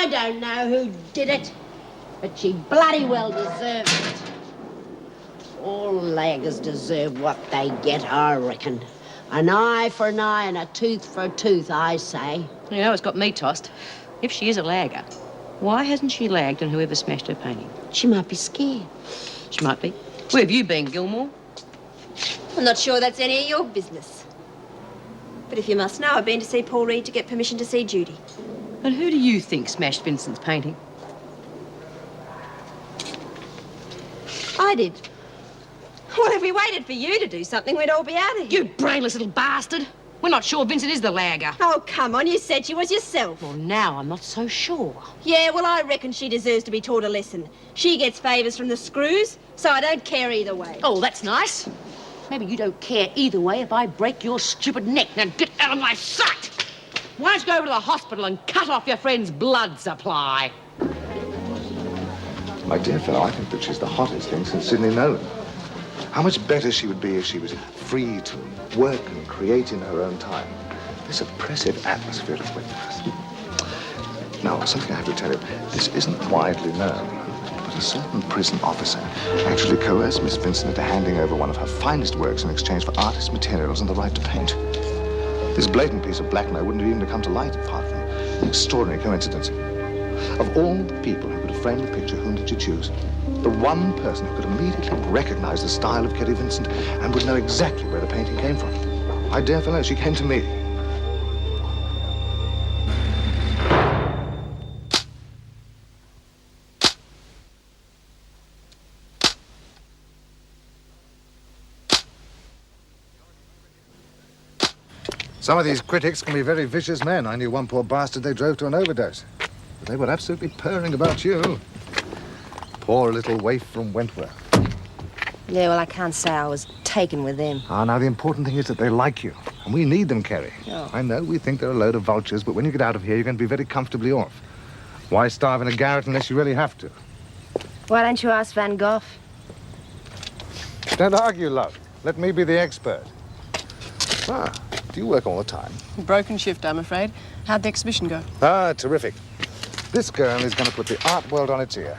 don't know who did it, but she bloody well deserved it. All laggers deserve what they get, I reckon. An eye for an eye and a tooth for a tooth, I say. You know, it's got me tossed. If she is a lagger, why hasn't she lagged on whoever smashed her painting? She might be scared. She might be. Where have you been, Gilmore? I'm not sure that's any of your business. But if you must know, I've been to see Paul Reed to get permission to see Judy. And who do you think smashed Vincent's painting? I did. Well, if we waited for you to do something, we'd all be out of here. You brainless little bastard. We're not sure Vincent is the lagger. Oh, come on, you said she was yourself. Well, now I'm not so sure. Yeah, well, I reckon she deserves to be taught a lesson. She gets favours from the screws, so I don't care either way. Oh, that's nice. Maybe you don't care either way if I break your stupid neck. Now get out of my sight. Why don't you go over to the hospital and cut off your friend's blood supply? My dear fellow, I think that she's the hottest thing since Sydney known. How much better she would be if she was free to work and create in her own time. This oppressive atmosphere of witness. Now, something I have to tell you. This isn't widely known, but a certain prison officer actually coerced Miss Vincent into handing over one of her finest works in exchange for artist materials and the right to paint. This blatant piece of blackmail wouldn't have even come to light apart from an extraordinary coincidence. Of all the people who could have framed the picture, whom did you choose? The one person who could immediately recognize the style of Kitty Vincent and would know exactly where the painting came from. My dear fellow, she came to me. Some of these critics can be very vicious men. I knew one poor bastard they drove to an overdose. But they were absolutely purring about you. Poor little waif from Wentworth. Yeah, well, I can't say I was taken with them. Now the important thing is that they like you. And we need them, Kerry. Oh. I know we think they're a load of vultures, but when you get out of here, you're going to be very comfortably off. Why starve in a garret unless you really have to? Why don't you ask Van Gogh? Don't argue, love. Let me be the expert. Do you work all the time? Broken shift, I'm afraid. How'd the exhibition go? Terrific. This girl is going to put the art world on its ear.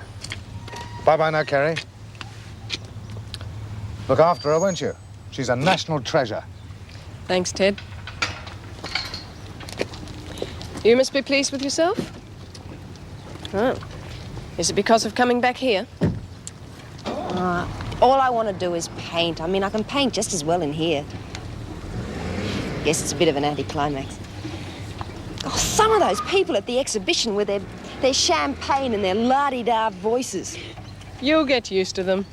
Bye-bye now, Kerry. Look after her, won't you? She's a national treasure. Thanks, Ted. You must be pleased with yourself? Oh. Is it because of coming back here? All I want to do is paint. I mean, I can paint just as well in here. Guess it's a bit of an anticlimax. Oh, some of those people at the exhibition with their champagne and their la-di-da voices. You'll get used to them.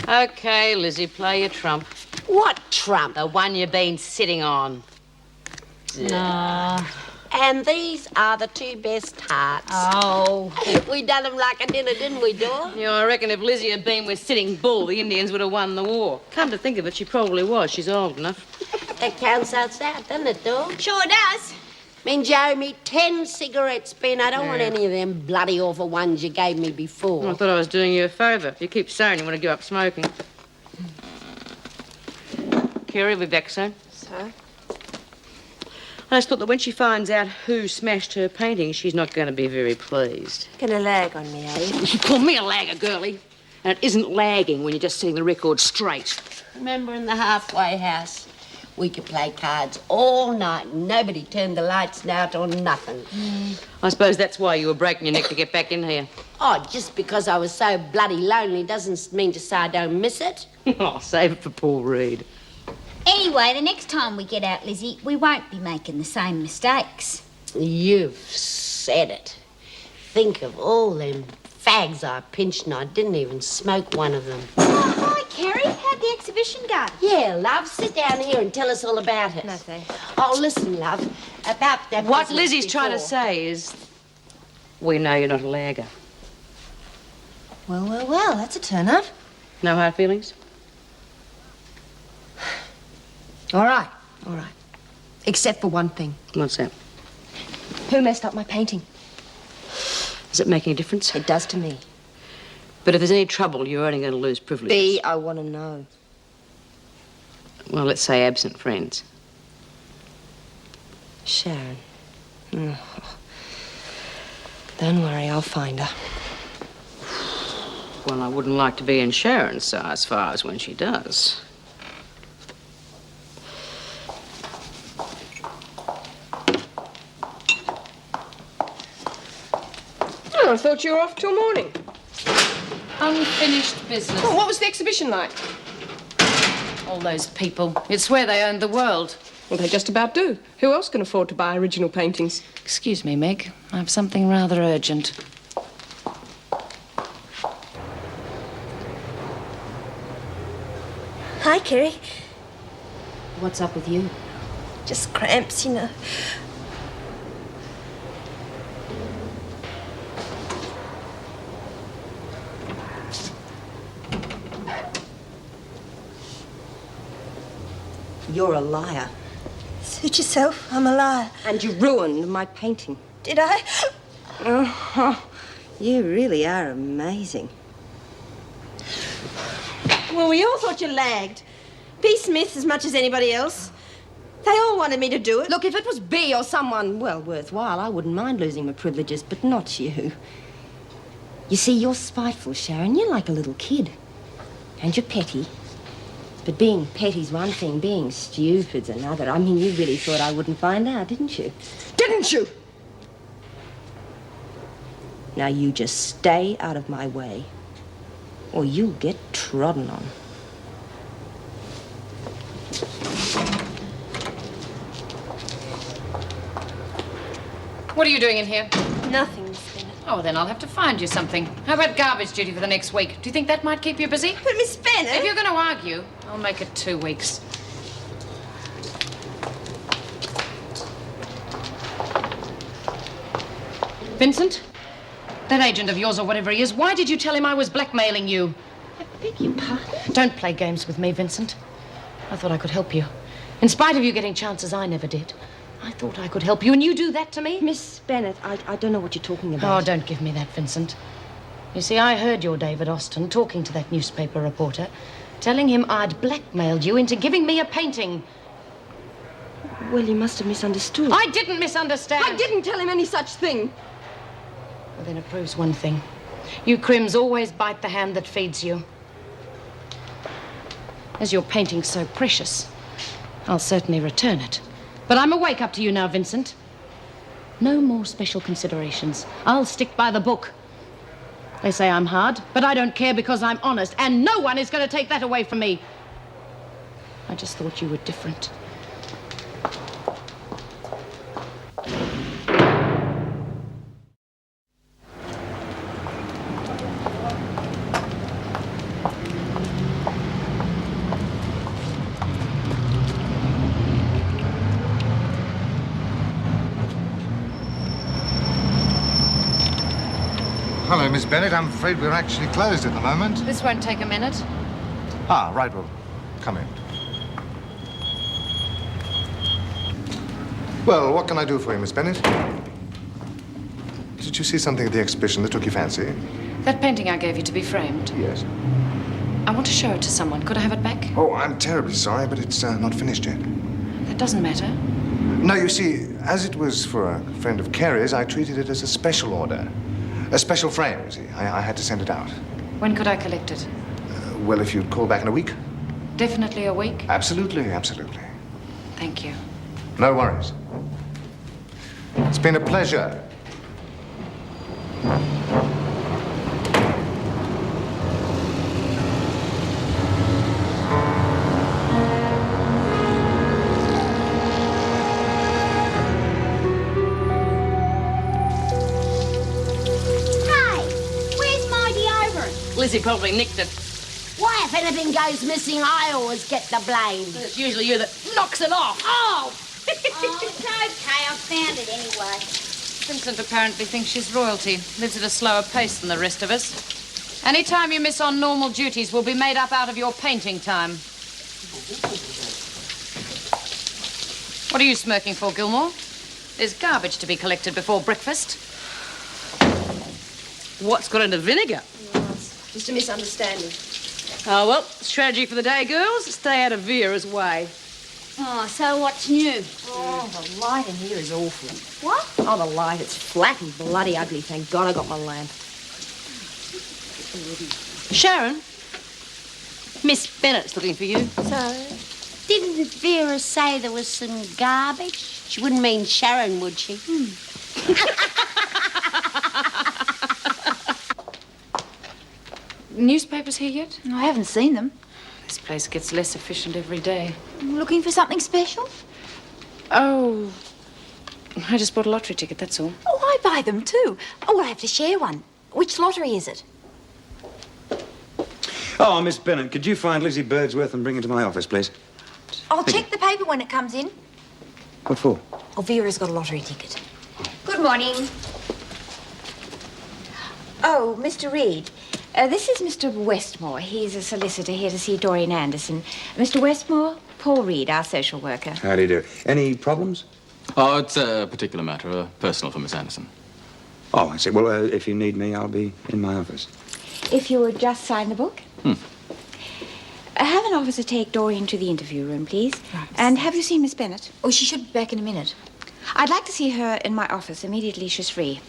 Okay, Lizzie, play your trump. What trump? The one you've been sitting on. No. And these are the two best tarts. Oh. We done them like a dinner, didn't we, Dor? Yeah, I reckon if Lizzie had been with Sitting Bull, the Indians would have won the war. Come to think of it, she probably was. She's old enough. That counts out south, doesn't it, Dor? Sure does. Means you owe me 10 cigarettes, Ben. I don't want any of them bloody awful ones you gave me before. I thought I was doing you a favour. You keep saying you want to give up smoking. Kerry will be back soon. So? I just thought that when she finds out who smashed her painting, she's not going to be very pleased. Gonna lag on me, eh? You call me a lagger, girlie. And it isn't lagging when you're just setting the record straight. Remember in the halfway house? We could play cards all night and nobody turned the lights out or nothing. I suppose that's why you were breaking your neck to get back in here. Oh, just because I was so bloody lonely doesn't mean to say I don't miss it. I'll save it for Paul Reed. Anyway, the next time we get out, Lizzie, we won't be making the same mistakes. You've said it. Think of all them fags I pinched and I didn't even smoke one of them. Oh, hi, Kerry. How'd the exhibition go? Yeah, love, sit down here and tell us all about it. No, thanks. Oh, listen, love, about that What business Lizzie's trying to before. say is, we know you're not a lagger. Well, that's a turn-up. No hard feelings? All right. Except for one thing. What's that? Who messed up my painting? Does it make any difference? It does to me. But if there's any trouble, you're only going to lose privileges. B, I want to know. Well, let's say absent friends. Sharon. Don't worry, I'll find her. Well, I wouldn't like to be in Sharon's size far as when she does. Oh, I thought you were off till morning. Unfinished business. Oh, what was the exhibition like? All those people. It's where they owned the world. Well, they just about do. Who else can afford to buy original paintings? Excuse me, Meg. I have something rather urgent. Hi, Kerry. What's up with you? Just cramps, you know. You're a liar. Suit yourself. I'm a liar. And you ruined my painting. Did I? Oh, you really are amazing. Well, we all thought you lagged. B. Smith as much as anybody else. They all wanted me to do it. Look, if it was B or someone, well, worthwhile, I wouldn't mind losing my privileges, but not you. You see, you're spiteful, Sharon. You're like a little kid. And you're petty. But being petty's one thing, being stupid's another. I mean, you really thought I wouldn't find out, didn't you? Didn't you? Now, you just stay out of my way, or you'll get trodden on. What are you doing in here? Nothing, Miss Bennett. Oh, then I'll have to find you something. How about garbage duty for the next week? Do you think that might keep you busy? But Miss Bennett... If you're going to argue, I'll make it 2 weeks. Vincent? That agent of yours or whatever he is, why did you tell him I was blackmailing you? I beg your pardon? Don't play games with me, Vincent. I thought I could help you. In spite of you getting chances I never did. I thought I could help you, and you do that to me? Miss Bennett, I don't know what you're talking about. Oh, don't give me that, Vincent. You see, I heard your David Austin talking to that newspaper reporter, telling him I'd blackmailed you into giving me a painting. Well, you must have misunderstood. I didn't misunderstand. I didn't tell him any such thing. Well, then it proves one thing. You crims always bite the hand that feeds you. As your painting's so precious, I'll certainly return it. But I'm awake up to you now, Vincent. No more special considerations. I'll stick by the book. They say I'm hard, but I don't care because I'm honest, and no one is going to take that away from me. I just thought you were different. Hello, Miss Bennett. I'm afraid we're actually closed at the moment. This won't take a minute. Ah, right. Well, come in. Well, what can I do for you, Miss Bennett? Did you see something at the exhibition that took your fancy? That painting I gave you to be framed. Yes. I want to show it to someone. Could I have it back? Oh, I'm terribly sorry, but it's not finished yet. That doesn't matter. No, you see, as it was for a friend of Kerry's, I treated it as a special order. A special frame, you see. I had to send it out. When could I collect it? Well, if you'd call back in a week. Definitely a week? Absolutely, absolutely. Thank you. No worries. It's been a pleasure. Lizzie probably nicked it. Why, if anything goes missing, I always get the blame. It's usually you that knocks it off. Oh! Oh, it's okay. I found it anyway. Vincent apparently thinks she's royalty. Lives at a slower pace than the rest of us. Any time you miss on normal duties will be made up out of your painting time. What are you smirking for, Gilmore? There's garbage to be collected before breakfast. What's got into vinegar? Just a misunderstanding. Oh, well, strategy for the day, girls. Stay out of Vera's way. Oh, so what's new? Oh, the light in here is awful. What? Not a light. It's flat and bloody ugly. Thank God I got my lamp. Sharon? Miss Bennett's looking for you. So, didn't Vera say there was some garbage? She wouldn't mean Sharon, would she? Newspapers here yet? I haven't seen them. This place gets less efficient every day. Looking for something special? Oh, I just bought a lottery ticket, that's all. Oh, I buy them too. Oh, I have to share one. Which lottery is it? Oh, Miss Bennett, could you find Lizzie Birdsworth and bring her to my office, please? I'll check the paper when it comes in. What for? Oh, Vera's got a lottery ticket. Good morning. Oh, Mr. Reed. This is Mr. Westmore. He's a solicitor here to see Dorian Anderson. Mr. Westmore, Paul Reed, our social worker. How do you do? Any problems? Oh, it's a particular matter, personal for Miss Anderson. Oh, I see. Well, if you need me, I'll be in my office. If you would just sign the book. Have an officer take Dorian to the interview room, please. Right. And have you seen Miss Bennett? Oh, she should be back in a minute. I'd like to see her in my office immediately she's free.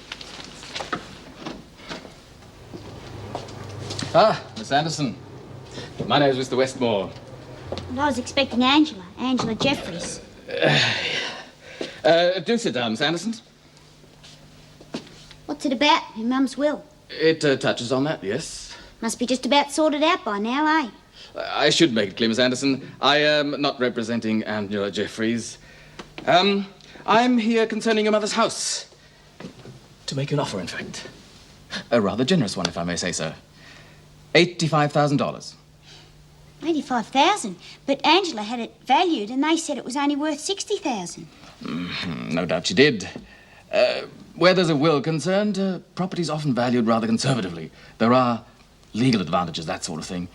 Ah, Miss Anderson. My name's Mr. Westmore. And I was expecting Angela Jeffries. Do sit down, Miss Anderson. What's it about? Your mum's will. It touches on that, yes. Must be just about sorted out by now, eh? I should make it clear, Miss Anderson, I am not representing Angela Jeffries. I'm here concerning your mother's house. To make you an offer, in fact. A rather generous one, if I may say so. $85,000. 85,000. But Angela had it valued and they said it was only worth 60,000. No doubt she did. Where there's a will concerned, property's often valued rather conservatively. There are legal advantages, that sort of thing.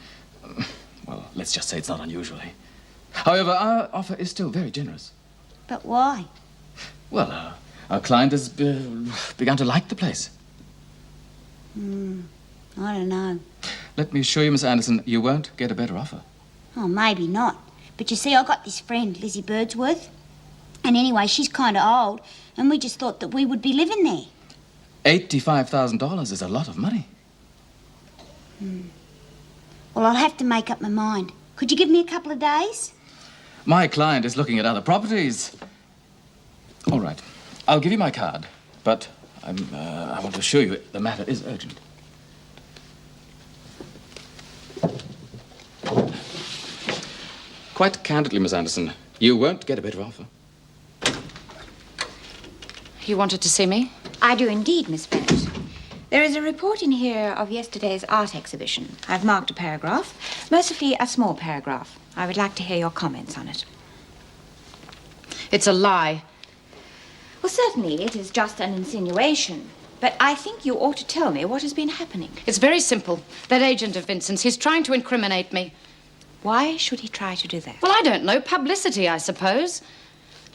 Well, let's just say it's not unusual, eh? However, our offer is still very generous. But why? Well, our client has begun to like the place. I don't know. Let me assure you, Miss Anderson, you won't get a better offer. Oh, maybe not. But you see, I got this friend, Lizzie Birdsworth. And anyway, she's kind of old, and we just thought that we would be living there. $85,000 is a lot of money. Well, I'll have to make up my mind. Could you give me a couple of days? My client is looking at other properties. All right. I'll give you my card, but I want to assure you the matter is urgent. Quite candidly, Miss Anderson, you won't get a better offer. You wanted to see me? I do indeed, Miss Bennett. There is a report in here of yesterday's art exhibition. I've marked a paragraph, mercifully a small paragraph. I would like to hear your comments on it. It's a lie. Well, certainly it is just an insinuation. But I think you ought to tell me what has been happening. It's very simple. That agent of Vincent's, he's trying to incriminate me. Why should he try to do that? Well, I don't know. Publicity, I suppose.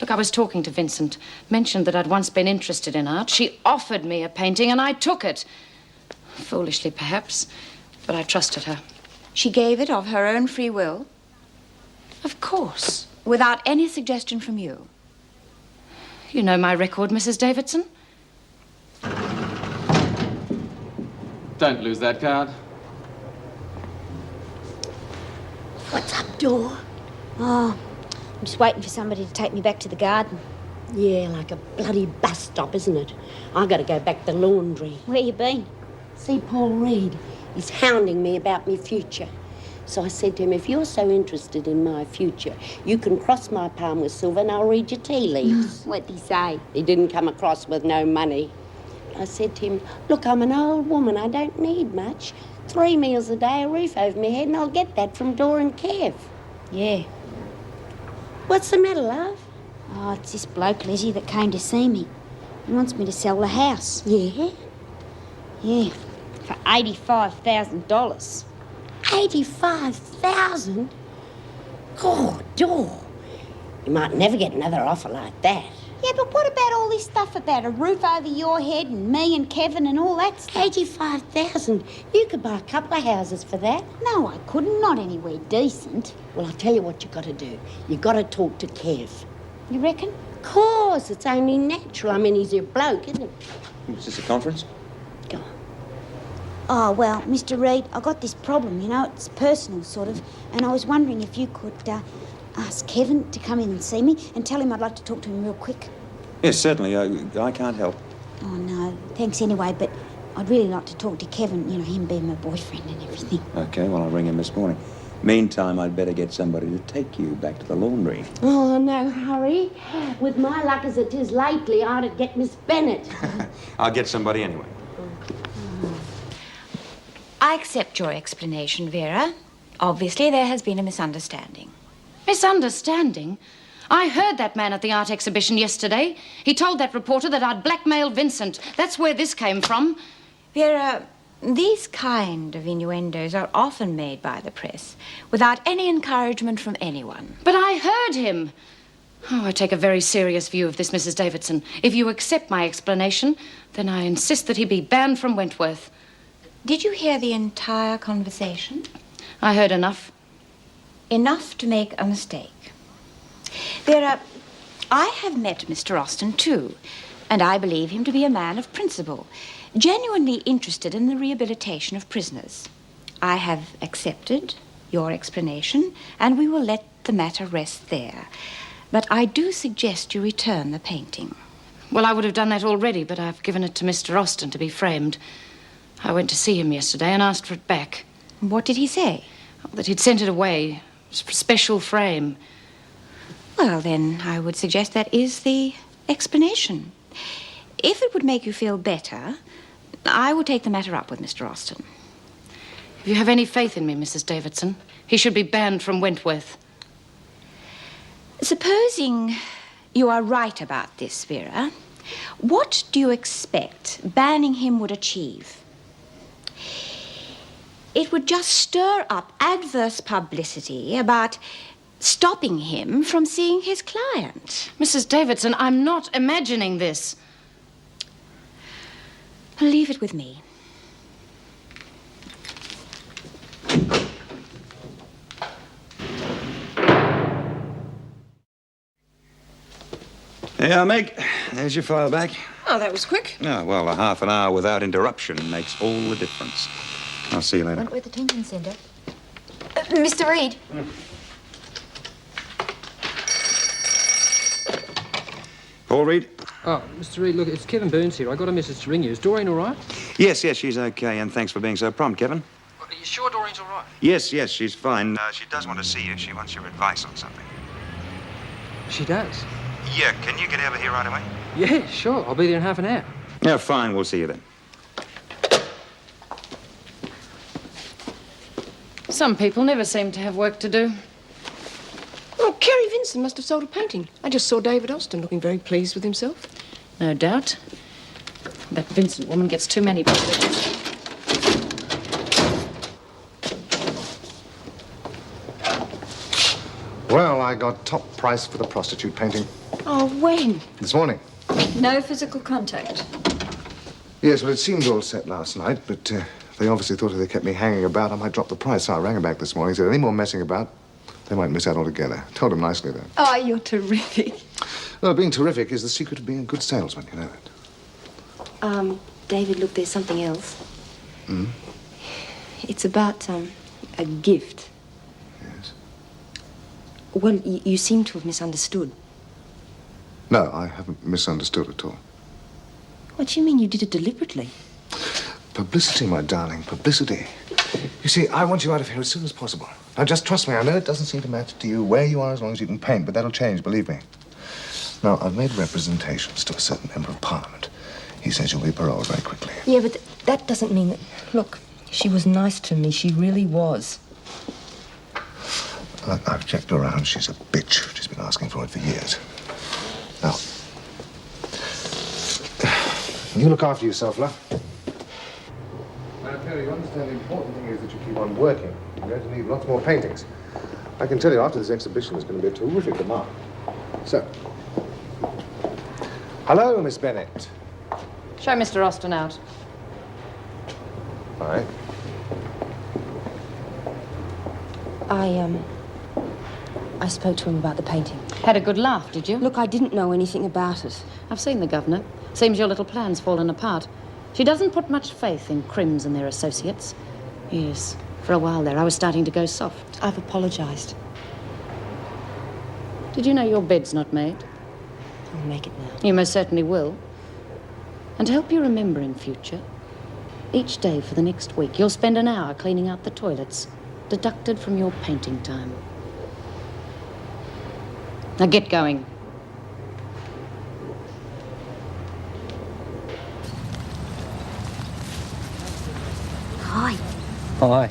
Look, I was talking to Vincent. Mentioned that I'd once been interested in art. She offered me a painting and I took it. Foolishly, perhaps, but I trusted her. She gave it of her own free will? Of course. Without any suggestion from you? You know my record, Mrs. Davidson. Don't lose that card. What's up, Dor? Oh, I'm just waiting for somebody to take me back to the garden. Yeah, like a bloody bus stop, isn't it? I got to go back to the laundry. Where you been? See Paul Reed. He's hounding me about my future. So I said to him, if you're so interested in my future, you can cross my palm with silver and I'll read your tea leaves. What'd he say? He didn't come across with no money. I said to him, look, I'm an old woman. I don't need much. 3 meals a day, a roof over my head, and I'll get that from Dor and Kev. Yeah. What's the matter, love? Oh, it's this bloke, Lizzie, that came to see me. He wants me to sell the house. Yeah? Yeah, for $85,000. 85,000? God, Dor. You might never get another offer like that. Yeah, but what about all this stuff about a roof over your head and me and Kevin and all that stuff? 85,000? You could buy a couple of houses for that. No, I couldn't. Not anywhere decent. Well, I'll tell you what you got to do. You got to talk to Kev. You reckon? Of course, it's only natural. I mean, he's your bloke, isn't he? Is this a conference? Go on. Oh, well, Mr. Reed, I got this problem, you know, it's personal, sort of, and I was wondering if you could ask Kevin to come in and see me and tell him I'd like to talk to him real quick. Yes, certainly. I can't help. Oh, no, thanks anyway, but I'd really like to talk to Kevin, you know, him being my boyfriend and everything. Okay, well, I'll ring him this morning. Meantime, I'd better get somebody to take you back to the laundry. Oh, no hurry. With my luck as it is lately, I'd get Miss Bennett. I'll get somebody anyway. I accept your explanation, Vera. Obviously, there has been a misunderstanding. Misunderstanding? I heard that man at the art exhibition yesterday. He told that reporter that I'd blackmailed Vincent. That's where this came from. Vera, these kind of innuendos are often made by the press without any encouragement from anyone. But I heard him. Oh, I take a very serious view of this, Mrs. Davidson. If you accept my explanation, then I insist that he be banned from Wentworth. Did you hear the entire conversation? I heard enough. Enough to make a mistake. Vera, I have met Mr. Austin, too, and I believe him to be a man of principle, genuinely interested in the rehabilitation of prisoners. I have accepted your explanation, and we will let the matter rest there. But I do suggest you return the painting. Well, I would have done that already, but I've given it to Mr. Austin to be framed. I went to see him yesterday and asked for it back. What did he say? That he'd sent it away. It was for a special frame. Well, then, I would suggest that is the explanation. If it would make you feel better, I will take the matter up with Mr. Austin. If you have any faith in me, Mrs. Davidson, he should be banned from Wentworth. Supposing you are right about this, Vera, what do you expect banning him would achieve? It would just stir up adverse publicity about stopping him from seeing his client. Mrs. Davidson, I'm not imagining this. Leave it with me. Yeah, Meg, there's your file back. Oh, that was quick. Oh, well, a half an hour without interruption makes all the difference. I'll see you later. Wentworth Detention Centre. Mr. Reed. Paul Reed? Oh, Mr. Reed, look, it's Kevin Burns here. I got a message to ring you. Is Doreen all right? Yes, she's okay, and thanks for being so prompt, Kevin. Well, are you sure Doreen's all right? Yes, she's fine. She does want to see you. She wants your advice on something. She does? Yeah, can you get over here right away? Yeah, sure. I'll be there in half an hour. Yeah, fine. We'll see you then. Some people never seem to have work to do. Oh, Kerry Vincent must have sold a painting. I just saw David Austin looking very pleased with himself. No doubt. That Vincent woman gets too many privileges. Well, I got top price for the prostitute painting. Oh, when? This morning. No physical contact. Yes, well, it seemed all set last night, but they obviously thought if they kept me hanging about, I might drop the price. So I rang them back this morning, said any more messing about, they might miss out altogether. Told them nicely, though. Oh, you're terrific. Well, being terrific is the secret of being a good salesman, you know that. David, look, there's something else. Hmm? It's about, a gift. Yes? Well, you seem to have misunderstood. No, I haven't misunderstood at all. What do you mean you did it deliberately? Publicity, my darling, publicity. You see, I want you out of here as soon as possible. Now, just trust me. I know it doesn't seem to matter to you where you are as long as you can paint, but that'll change, believe me. Now, I've made representations to a certain member of Parliament. He says you'll be paroled very quickly. Yeah, but that doesn't mean that... Look, she was nice to me. She really was. I've checked her around. She's a bitch. She's been asking for it for years. Now, you look after yourself, love. Now, Terry, you understand the important thing is that you keep on working. You're going to need lots more paintings. I can tell you after this exhibition there's going to be a terrific demand. So, hello, Miss Bennett. Show Mr. Austin out. All right. I spoke to him about the painting. Had a good laugh, did you? Look, I didn't know anything about it. I've seen the governor. Seems your little plan's fallen apart. She doesn't put much faith in Crims and their associates. Yes, for a while there I was starting to go soft. I've apologised. Did you know your bed's not made? I'll make it now. You most certainly will. And to help you remember in future, each day for the next week, you'll spend an hour cleaning out the toilets, deducted from your painting time. Now get going. Hi. Hi.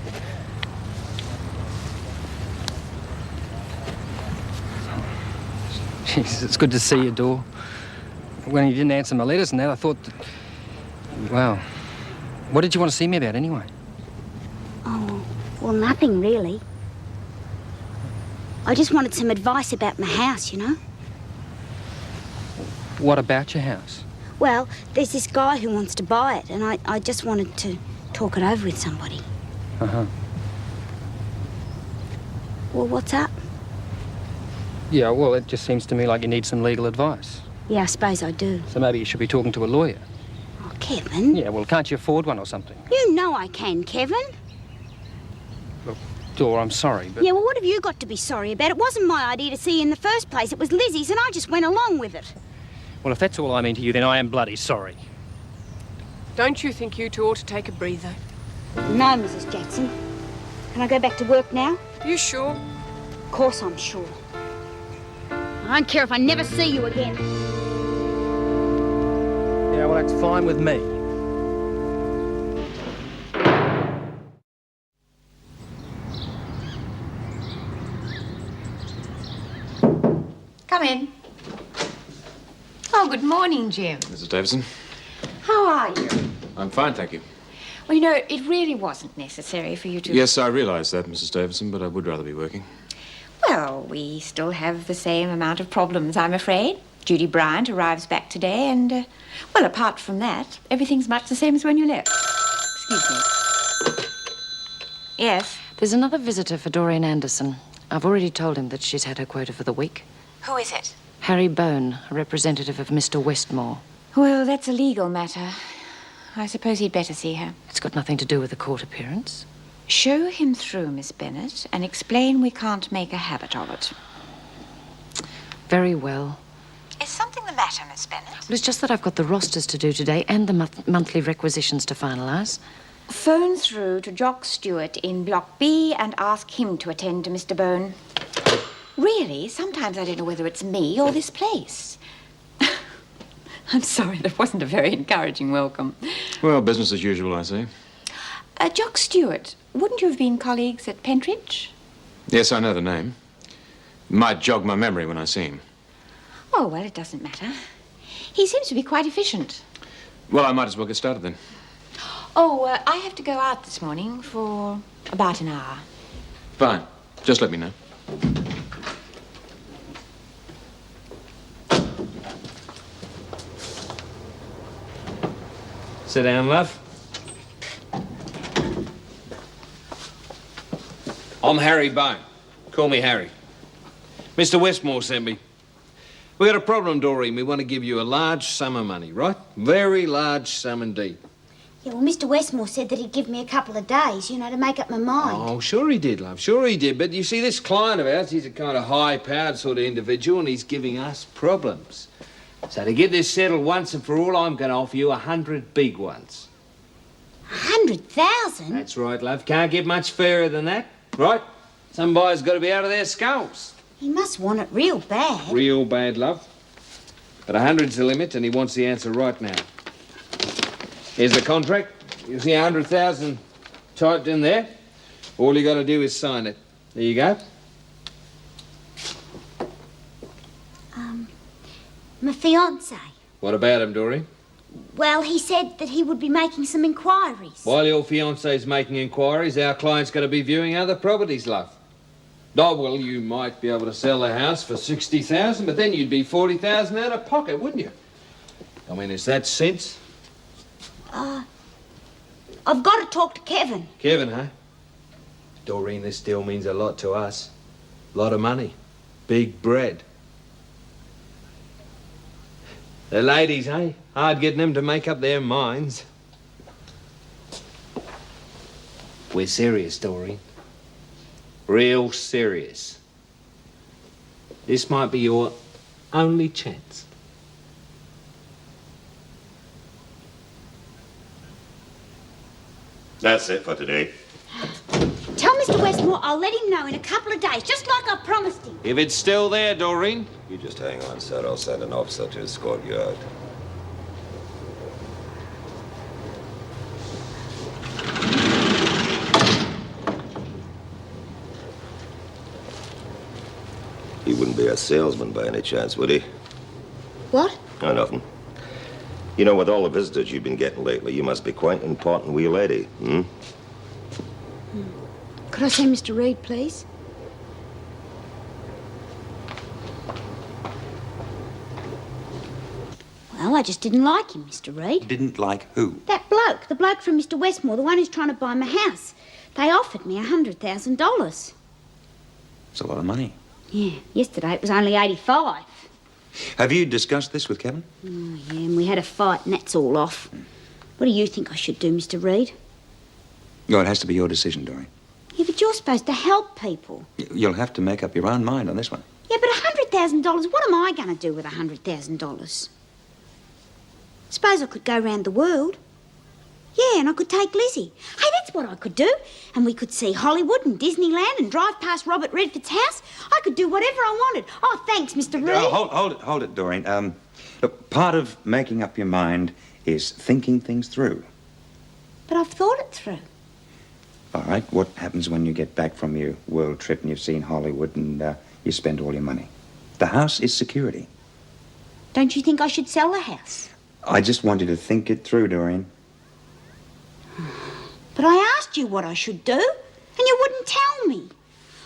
Jeez, it's good to see you, Dor. When you didn't answer my letters and that, I thought that... Wow. What did you want to see me about, anyway? Oh, well, nothing really. I just wanted some advice about my house, you know? What about your house? Well, there's this guy who wants to buy it, and I just wanted to talk it over with somebody. Uh-huh. Well, what's up? Yeah, well, it just seems to me like you need some legal advice. Yeah, I suppose I do. So maybe you should be talking to a lawyer. Oh, Kevin. Yeah, well, can't you afford one or something? You know I can, Kevin. Look, Dor, I'm sorry, but... Yeah, well, what have you got to be sorry about? It wasn't my idea to see you in the first place. It was Lizzie's, and I just went along with it. Well, if that's all I mean to you, then I am bloody sorry. Don't you think you two ought to take a breather? No, Mrs. Jackson. Can I go back to work now? You sure? Of course I'm sure. I don't care if I never see you again. Yeah, well, that's fine with me. Come in. Oh, good morning, Jim. Mrs. Davison? How are you? I'm fine, thank you. Well, you know, it really wasn't necessary for you to... Yes, I realise that, Mrs. Davison, but I would rather be working. Well, we still have the same amount of problems, I'm afraid. Judy Bryant arrives back today, and, well, apart from that, everything's much the same as when you left. Excuse me. Yes? There's another visitor for Doreen Anderson. I've already told him that she's had her quota for the week. Who is it? Harry Bone, a representative of Mr. Westmore. Well, that's a legal matter. I suppose he'd better see her. It's got nothing to do with the court appearance. Show him through, Miss Bennet, and explain we can't make a habit of it. Very well. Is something the matter, Miss Bennet? Well, it's just that I've got the rosters to do today and the monthly requisitions to finalise. Phone through to Jock Stewart in Block B and ask him to attend to Mr. Bone. Really, sometimes I don't know whether it's me or this place. I'm sorry, that wasn't a very encouraging welcome. Well, business as usual, I see. Jock Stewart, wouldn't you have been colleagues at Pentridge? Yes, I know the name. Might jog my memory when I see him. Oh, well, it doesn't matter. He seems to be quite efficient. Well, I might as well get started then. Oh, I have to go out this morning for about an hour. Fine. Just let me know. Sit down, love. I'm Harry Bone. Call me Harry. Mr. Westmore sent me. We got a problem, Doreen. We want to give you a large sum of money, right? Very large sum indeed. Yeah, well, Mr. Westmore said that he'd give me a couple of days, you know, to make up my mind. Oh, sure he did, love. Sure he did. But you see, this client of ours, he's a kind of high-powered sort of individual, and he's giving us problems. So to get this settled once and for all, I'm going to offer you 100 big ones. 100,000? That's right, love. Can't get much fairer than that, right? Some buyers got to be out of their skulls. He must want it real bad. Real bad, love. But 100's the limit, and he wants the answer right now. Here's the contract. You see 100,000 typed in there. All you got to do is sign it. There you go. My fiancé. What about him, Doreen? Well, he said that he would be making some inquiries. While your fiancé's making inquiries, our client's going to be viewing other properties, love. Oh, well, you might be able to sell the house for 60,000, but then you'd be 40,000 out of pocket, wouldn't you? I mean, is that sense? I've got to talk to Kevin. Kevin, huh? Doreen, this deal means a lot to us. A lot of money. big bread. The ladies, eh? Hard getting them to make up their minds. We're serious, Doreen. Real serious. This might be your only chance. That's it for today. Tell Mr. Westmore I'll let him know in a couple of days, just like I promised him. If it's still there, Doreen. You just hang on, sir. I'll send an officer to escort you out. He wouldn't be a salesman by any chance, would he? What? Oh, nothing. You know, with all the visitors you've been getting lately, you must be quite an important wee lady, hmm? Could I see Mr. Reed, please? Well, I just didn't like him, Mr. Reed. Didn't like who? That bloke, the bloke from Mr. Westmore, the one who's trying to buy my house. They offered me $100,000. It's a lot of money. Yeah, yesterday it was only 85. Have you discussed this with Kevin? Oh, yeah, and we had a fight and that's all off. What do you think I should do, Mr. Reed? Well, it has to be your decision, Doreen. Yeah, but you're supposed to help people. You'll have to make up your own mind on this one. Yeah, but $100,000, what am I going to do with $100,000? Suppose I could go round the world. Yeah, and I could take Lizzie. Hey, that's what I could do. And we could see Hollywood and Disneyland and drive past Robert Redford's house. I could do whatever I wanted. Oh, thanks, Mr. Reed. Hold it, Doreen. Look, part of making up your mind is thinking things through. But I've thought it through. All right, what happens when you get back from your world trip and you've seen Hollywood and you spend all your money? The house is security. Don't you think I should sell the house? I just want you to think it through, Doreen. But I asked you what I should do, and you wouldn't tell me.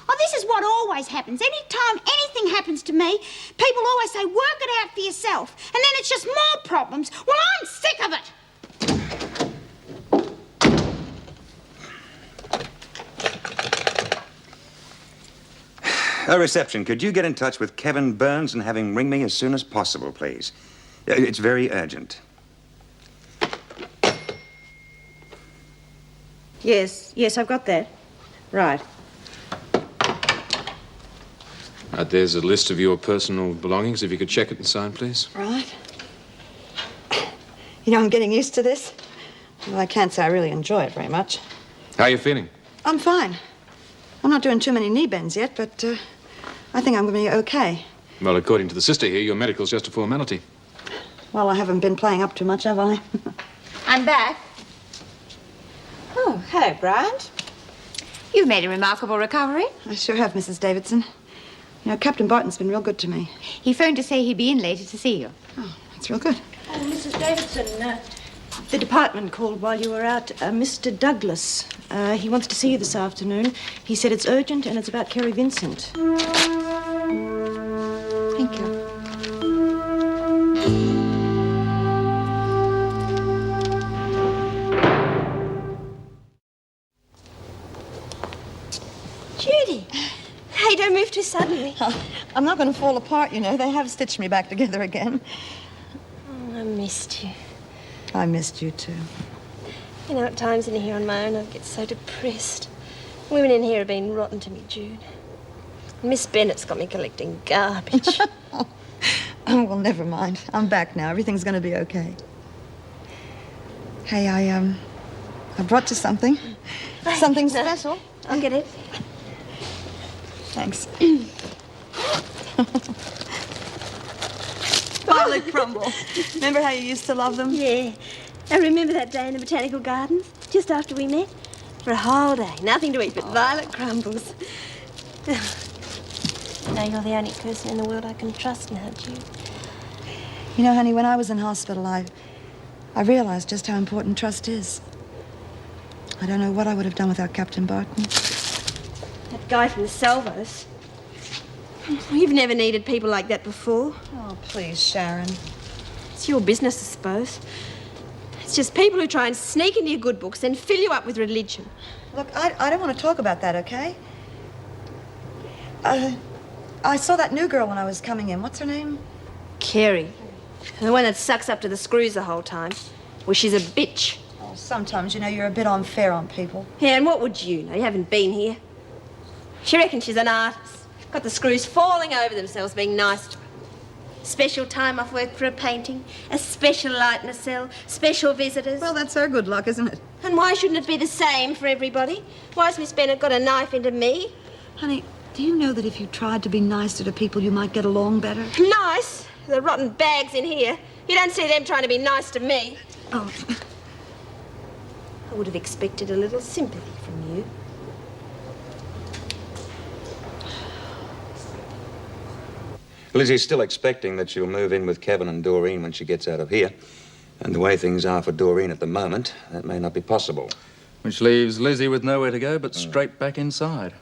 Oh, this is what always happens. Any time anything happens to me, people always say, work it out for yourself. And then it's just more problems. Well, I'm sick of it. A reception. Could you get in touch with Kevin Burns and have him ring me as soon as possible, please? It's very urgent. Yes, I've got that. Right. There's a list of your personal belongings. If you could check it and sign, please. Right. You know, I'm getting used to this. Well, I can't say I really enjoy it very much. How are you feeling? I'm fine. I'm not doing too many knee bends yet, but I think I'm going to be okay. Well, according to the sister here, your medical's just a formality. Well, I haven't been playing up too much, have I? I'm back. Oh, hello, Bryant. You've made a remarkable recovery. I sure have, Mrs. Davidson. You know, Captain Barton's been real good to me. He phoned to say he'd be in later to see you. Oh, that's real good. Oh, Mrs. Davidson, the department called while you were out. Mr. Douglas, he wants to see you this afternoon. He said it's urgent and it's about Kerry Vincent. Thank you. Judy! Hey, don't move too suddenly. I'm not going to fall apart, you know. They have stitched me back together again. Oh, I missed you. I missed you, too. You know, at times in here on my own, I get so depressed. Women in here have been rotten to me, Jude. Miss Bennett's got me collecting garbage. Oh, well, never mind. I'm back now. Everything's going to be okay. Hey, I brought you something. Something special. I'll get it. Thanks. Violet crumble. Remember how you used to love them? Yeah. I remember that day in the botanical gardens, just after we met. For a whole day, nothing to eat but violet crumbles. Now you're the only person in the world I can trust now, Jude. You know, honey, when I was in hospital, I realized just how important trust is. I don't know what I would have done without Captain Barton. That guy from the Salvos. You've never needed people like that before. Oh, please, Sharon. It's your business, I suppose. It's just people who try and sneak into your good books and fill you up with religion. Look, I don't want to talk about that, okay? I I saw that new girl when I was coming in. What's her name? Carrie. The one that sucks up to the screws the whole time. Well, she's a bitch. Oh, sometimes, you know, you're a bit unfair on people. Yeah, and what would you know? You haven't been here. She reckons she's an artist. Got the screws falling over themselves being nice to her. Special time off work for a painting, a special light in a cell, special visitors. Well, that's her good luck, isn't it? And why shouldn't it be the same for everybody? Why's Miss Bennett got a knife into me? Honey, do you know that if you tried to be nicer to people, you might get along better? Nice? The rotten bags in here. You don't see them trying to be nice to me. Oh. I would have expected a little sympathy from you. Lizzie's still expecting that she'll move in with Kevin and Doreen when she gets out of here. And the way things are for Doreen at the moment, that may not be possible. Which leaves Lizzie with nowhere to go but straight back inside.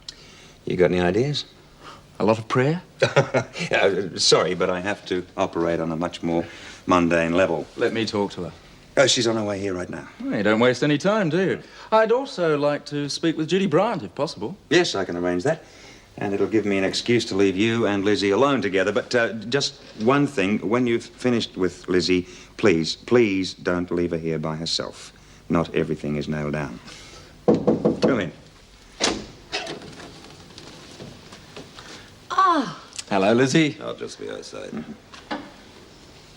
You got any ideas? A lot of prayer? Sorry, but I have to operate on a much more mundane level. Let me talk to her. Oh, she's on her way here right now. Well, you don't waste any time, do you? I'd also like to speak with Judy Bryant, if possible. Yes, I can arrange that. And it'll give me an excuse to leave you and Lizzie alone together. But just one thing, when you've finished with Lizzie, please don't leave her here by herself. Not everything is nailed down. Come in. Oh, Hello, Lizzie. I'll just be outside.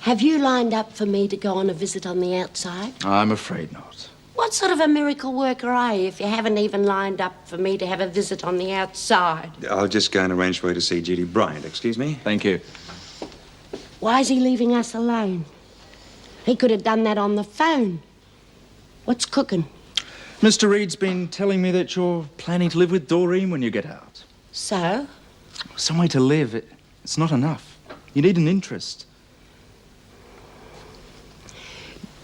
have you lined up for me to go on a visit on the outside? I'm afraid not. What sort of a miracle worker are you if you haven't even lined up for me to have a visit on the outside? I'll just go and arrange for you to see Judy Bryant. Excuse me? Thank you. Why is he leaving us alone? He could have done that on the phone. What's cooking? Mr. Reed's been telling me that you're planning to live with Doreen when you get out. So? Somewhere to live. It's not enough. You need an interest.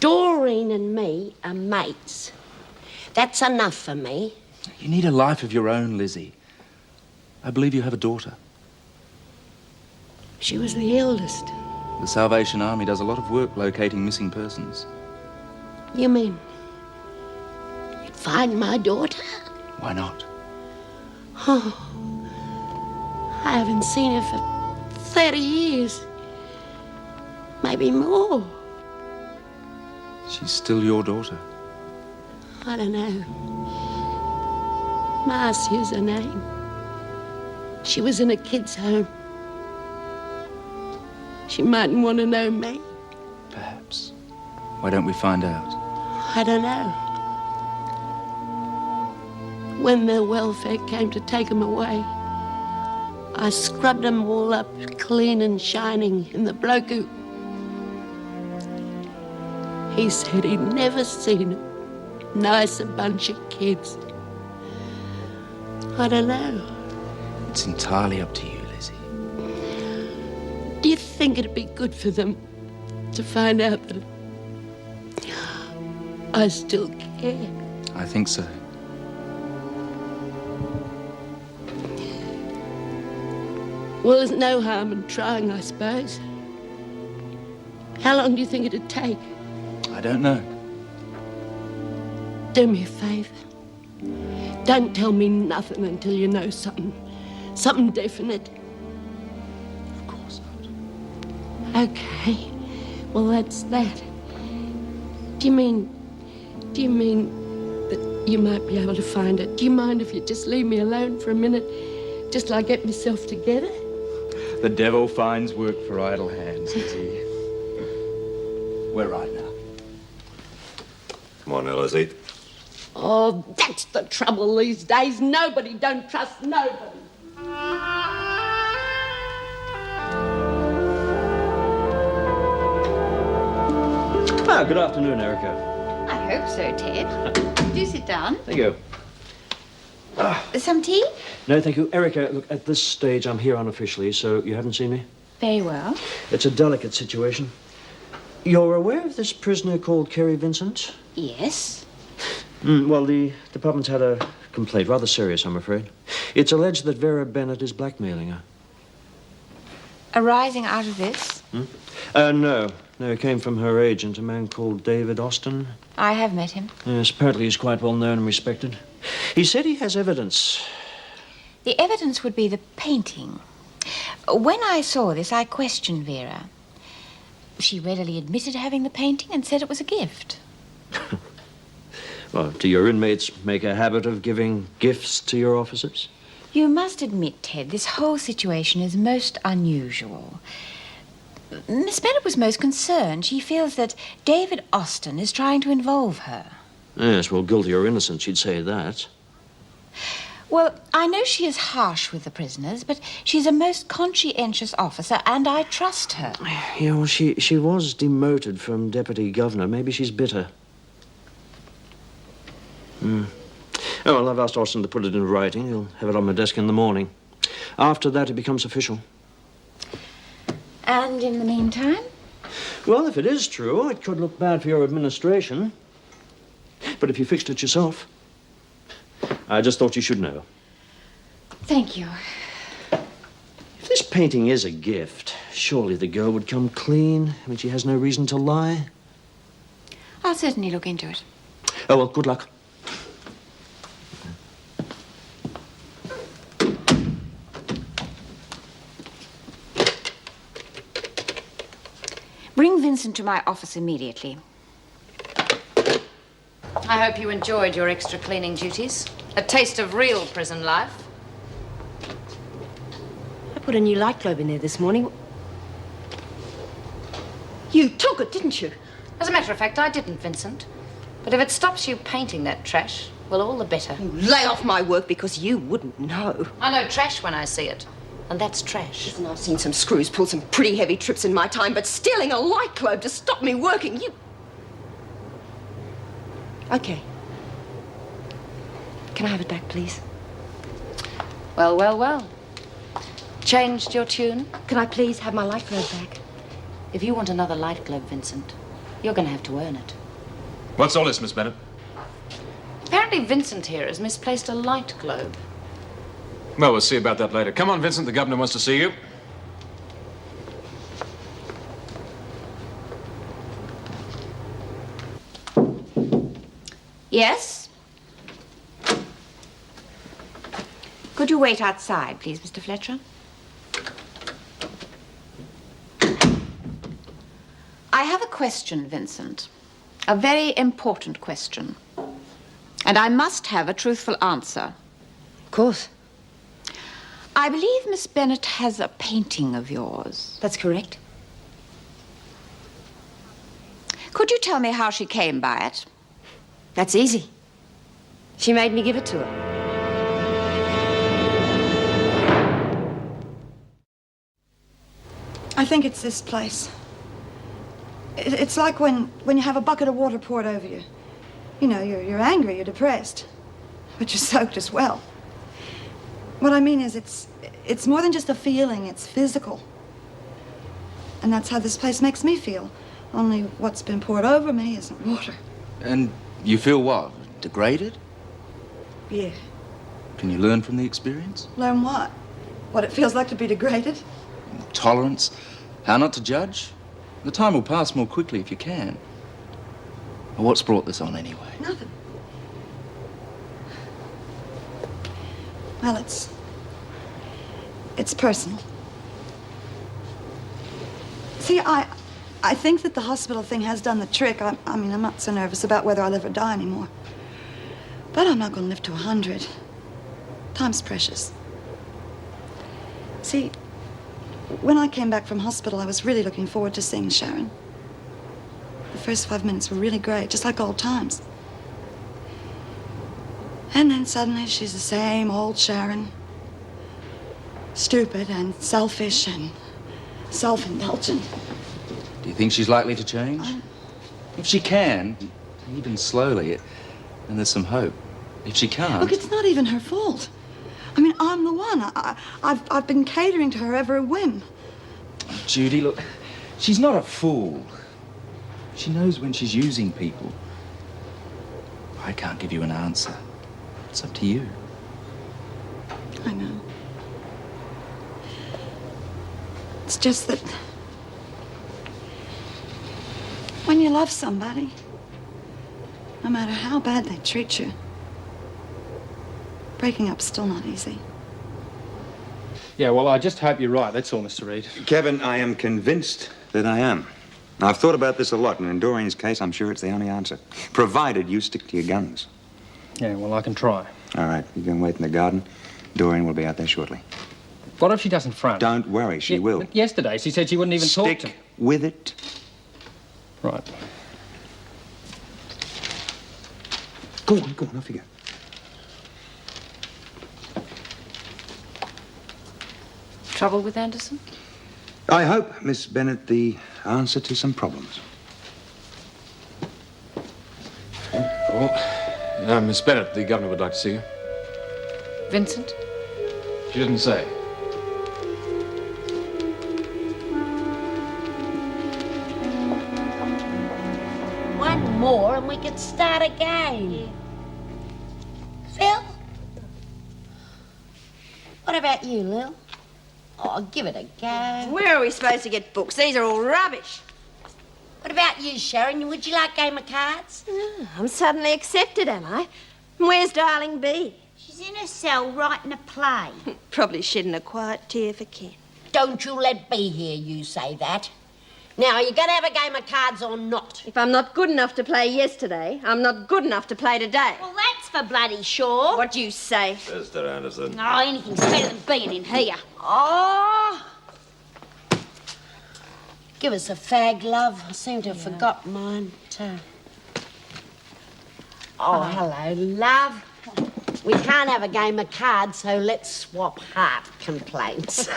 Doreen and me are mates. That's enough for me. You need a life of your own, Lizzie. I believe you have a daughter. She was the eldest. The Salvation Army does a lot of work locating missing persons. You mean you'd find my daughter? Why not? Oh, I haven't seen her for 30 years. Maybe more. She's still your daughter. I don't know. Marcia's her name. She was in a kid's home. She mightn't want to know me. Perhaps. Why don't we find out? I don't know. When the welfare came to take them away, I scrubbed them all up clean and shining in the bloke who... He said he'd never seen a nicer bunch of kids. I don't know. It's entirely up to you, Lizzie. Do you think it'd be good for them to find out that I still care? I think so. Well, there's no harm in trying, I suppose. How long do you think it'd take? I don't know. Do me a favour. Don't tell me nothing until you know something. Something definite. Of course not. Okay. Well, that's that. Do you mean that you might be able to find it? Do you mind if you just leave me alone for a minute, just till I get myself together? The devil finds work for idle hands, Lizzie. We're right now. Come on, now, Lizzie. Oh, that's the trouble these days. Nobody don't trust nobody. Ah, good afternoon, Erica. I hope so, Ted. Do sit down. Thank you. Some tea? No, thank you. Erica, look, at this stage, I'm here unofficially, so you haven't seen me? Very well. It's a delicate situation. You're aware of this prisoner called Carrie Vincent? Yes. Well, the department's had a complaint, rather serious, I'm afraid. It's alleged that Vera Bennett is blackmailing her. Arising out of this? No. No, it came from her agent, a man called David Austin. I have met him. Yes, apparently he's quite well known and respected. He said he has evidence. The evidence would be the painting. When I saw this, I questioned Vera. She readily admitted having the painting and said it was a gift. Well, do your inmates make a habit of giving gifts to your officers? You must admit, Ted, this whole situation is most unusual. Miss Bennett was most concerned. She feels that David Austin is trying to involve her. Yes, well, guilty or innocent, she'd say that. Well, I know she is harsh with the prisoners, but she's a most conscientious officer, and I trust her. Yeah, well, she was demoted from deputy governor. Maybe she's bitter. Oh, well, I've asked Austin to put it in writing. He'll have it on my desk in the morning. After that, it becomes official. And in the meantime? Well, if it is true, it could look bad for your administration. But if you fixed it yourself, I just thought you should know. Thank you. If this painting is a gift, surely the girl would come clean. I mean, she has no reason to lie. I'll certainly look into it. Oh, well, good luck. Bring Vincent to my office immediately. I hope you enjoyed your extra cleaning duties. A taste of real prison life. I put a new light globe in there this morning. You took it, didn't you? As a matter of fact, I didn't, Vincent. But if it stops you painting that trash, well, all the better. You lay off my work because you wouldn't know. I know trash when I see it. And that's trash. Listen, I've seen some screws pull some pretty heavy trips in my time, but stealing a light globe to stop me working, you... Okay. Can I have it back, please? Well, well, well. Changed your tune? Can I please have my light globe back? If you want another light globe, Vincent, you're going to have to earn it. What's all this, Miss Bennett? Apparently Vincent here has misplaced a light globe. Well, we'll see about that later. Come on, Vincent. The governor wants to see you. Yes? Could you wait outside, please, Mr. Fletcher? I have a question, Vincent. A very important question. And I must have a truthful answer. Of course. I believe Miss Bennett has a painting of yours. That's correct. Could you tell me how she came by it? That's easy. She made me give it to her. I think it's this place. It's like when you have a bucket of water poured over you. You know, you're angry, you're depressed, but you're soaked as well. What I mean is it's more than just a feeling, it's physical. And that's how this place makes me feel. Only what's been poured over me isn't water. And you feel what? Degraded? Yeah. Can you learn from the experience? Learn what? What it feels like to be degraded? Tolerance? How not to judge? The time will pass more quickly if you can. Well, what's brought this on anyway? Nothing. Well, it's personal. See, I think that the hospital thing has done the trick. I mean, I'm not so nervous about whether I'll ever die anymore. But I'm not going to live to 100. Time's precious. See, when I came back from hospital, I was really looking forward to seeing Sharon. The first 5 minutes were really great, just like old times. And then suddenly she's the same old Sharon. Stupid and selfish and self-indulgent. Do you think she's likely to change? If she can, even slowly, then there's some hope. If she can't... Look, it's not even her fault. I mean, I'm the one. I've been catering to her every whim. Judy, look, she's not a fool. She knows when she's using people. I can't give you an answer. It's up to you. I know. It's just that when you love somebody, no matter how bad they treat you, breaking up's still not easy. Yeah, well, I just hope you're right. That's all, Mr. Reed. Kevin, I am convinced that I am. I've thought about this a lot, and in Doreen's case, I'm sure it's the only answer. Provided you stick to your guns. Yeah, well, I can try. All right, you can wait in the garden. Doreen will be out there shortly. What if she doesn't front? Don't worry, she will. But yesterday, she said she wouldn't even talk to me. Stick with it. Right. Go on, off you go. Trouble with Anderson? I hope, Miss Bennett, the answer to some problems. Oh, Miss Bennett, the governor would like to see you. Vincent? She didn't say. One more and we could start again. Phil? What about you, Lil? Oh, give it a go. Where are we supposed to get books? These are all rubbish. What about you, Sharon? Would you like a game of cards? I'm suddenly accepted, am I? Where's Darling B? She's in her cell writing a play. Probably shedding a quiet tear for Ken. Don't you let B hear you say that. Now, are you going to have a game of cards or not? If I'm not good enough to play yesterday, I'm not good enough to play today. Well, that's for bloody sure. What do you say? Mr. Anderson. Oh, anything's better than being in here. Oh! Give us a fag, love. I seem to have forgotten mine, too. Oh, hello, love. We can't have a game of cards, so let's swap heart complaints.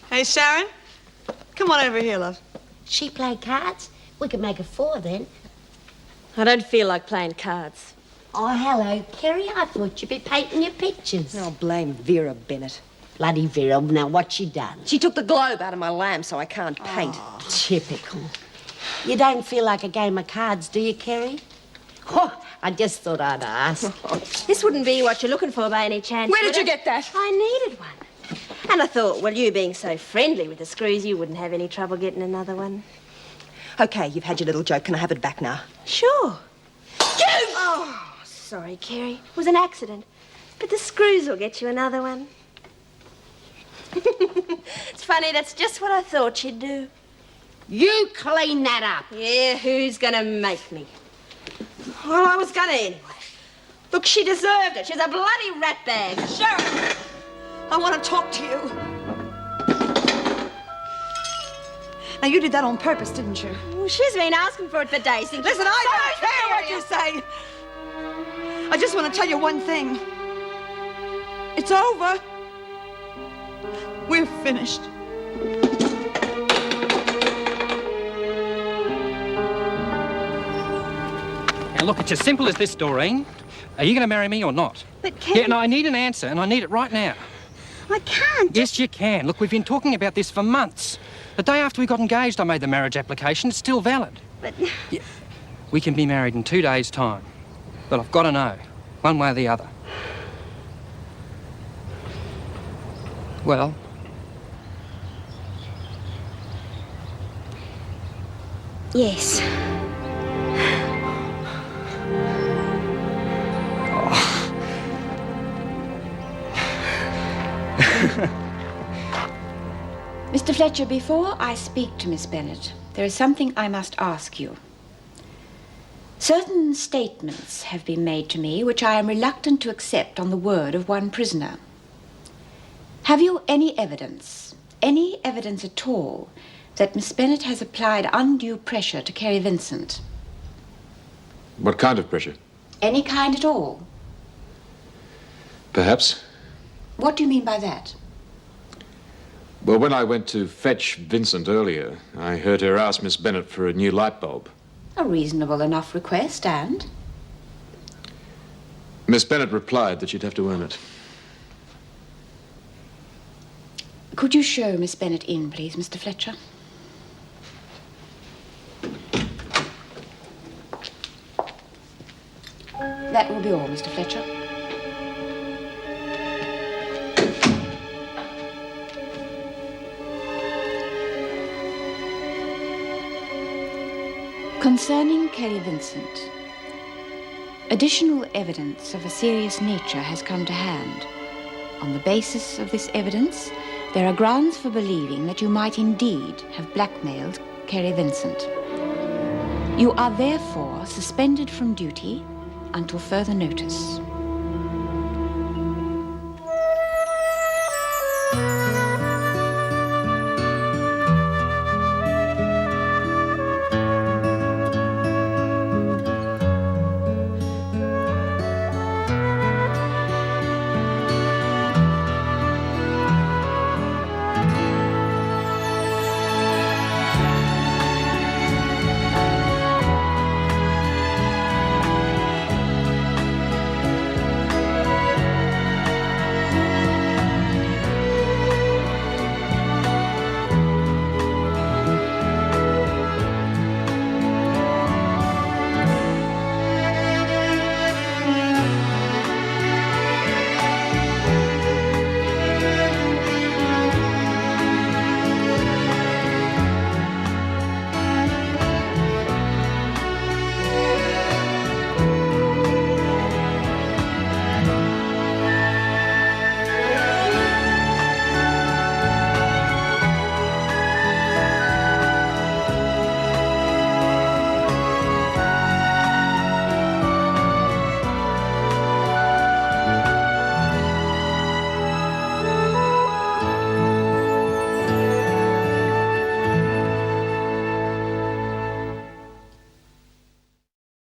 Hey, Sharon, come on over here, love. She play cards? We could make it 4 then. I don't feel like playing cards. Oh, hello, Kerry. I thought you'd be painting your pictures. Oh, blame Vera Bennett. Bloody Vera. Now, what's she done? She took the globe out of my lamp so I can't paint. Oh, typical. You don't feel like a game of cards, do you, Kerry? Oh, I just thought I'd ask. This wouldn't be what you're looking for by any chance. Where did would you it? get that? I needed one. And I thought, well, you being so friendly with the screws, you wouldn't have any trouble getting another one. Okay, you've had your little joke. Can I have it back now? Sure. Oh, sorry, Kerry. It was an accident. But the screws will get you another one. It's funny, that's just what I thought you'd do. You clean that up. Yeah, who's gonna make me? Well, I was gonna anyway. Look, she deserved it. She's a bloody ratbag. Sharon, I want to talk to you. Now, you did that on purpose, didn't you? Well, she's been asking for it for days. Listen, I don't care what you say. I just want to tell you one thing. It's over. We're finished. Now, look, it's as simple as this, Doreen. Are you going to marry me or not? But Kevin... Yeah, no, I need an answer, and I need it right now. I can't. Yes, you can. Look, we've been talking about this for months. The day after we got engaged, I made the marriage application. It's still valid. But... Yeah, we can be married in 2 days' time. But I've got to know, one way or the other. Well... Yes. Mr. Fletcher, before I speak to Miss Bennett, there is something I must ask you. Certain statements have been made to me which I am reluctant to accept on the word of one prisoner. Have you any evidence at all, that Miss Bennett has applied undue pressure to Kerry Vincent? What kind of pressure? Any kind at all? Perhaps. What do you mean by that? Well, when I went to fetch Vincent earlier, I heard her ask Miss Bennett for a new light bulb. A reasonable enough request, and? Miss Bennett replied that she'd have to earn it. Could you show Miss Bennett in, please, Mr. Fletcher? That will be all, Mr. Fletcher. Concerning Kerry Vincent, additional evidence of a serious nature has come to hand. On the basis of this evidence, there are grounds for believing that you might indeed have blackmailed Kerry Vincent. You are therefore suspended from duty until further notice.